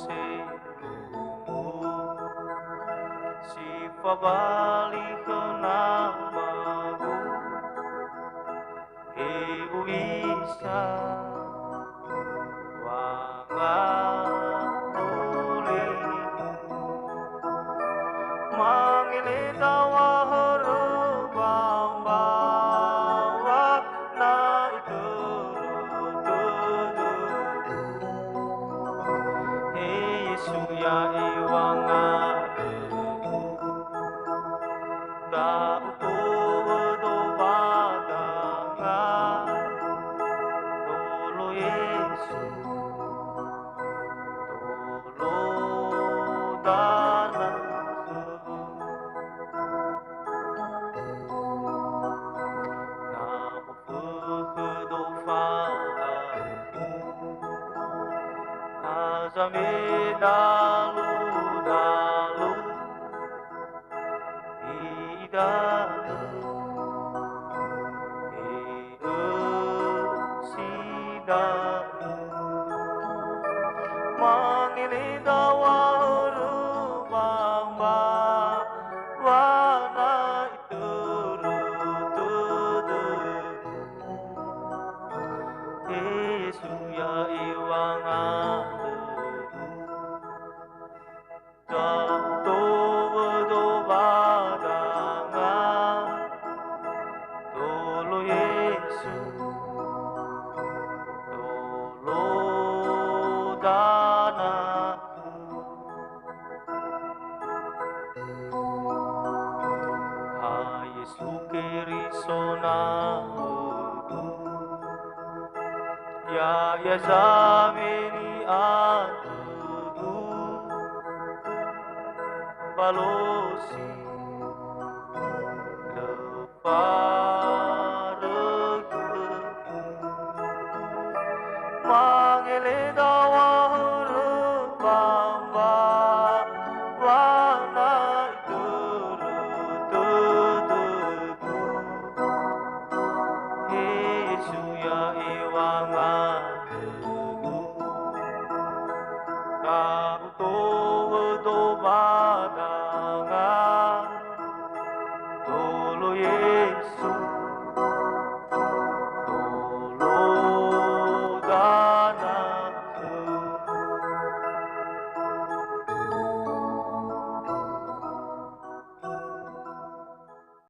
selungu, sifabalikhö Namagu, isa wangawuligu, Mangele dawa hörö mbawa na tödögu, Yesu ya wangandrögu, do badangau, Tolo Yesu, tolo dalah, hazame'e dalu, tidak, tidak, Mangele dawa rumah mbawa Yesu ya wangandrögu, jauh badangau, Tolo Yesu, tolo dalah, Yesu kerisonaugu, ya hazame'e adugu, balosi leparögu, Mangele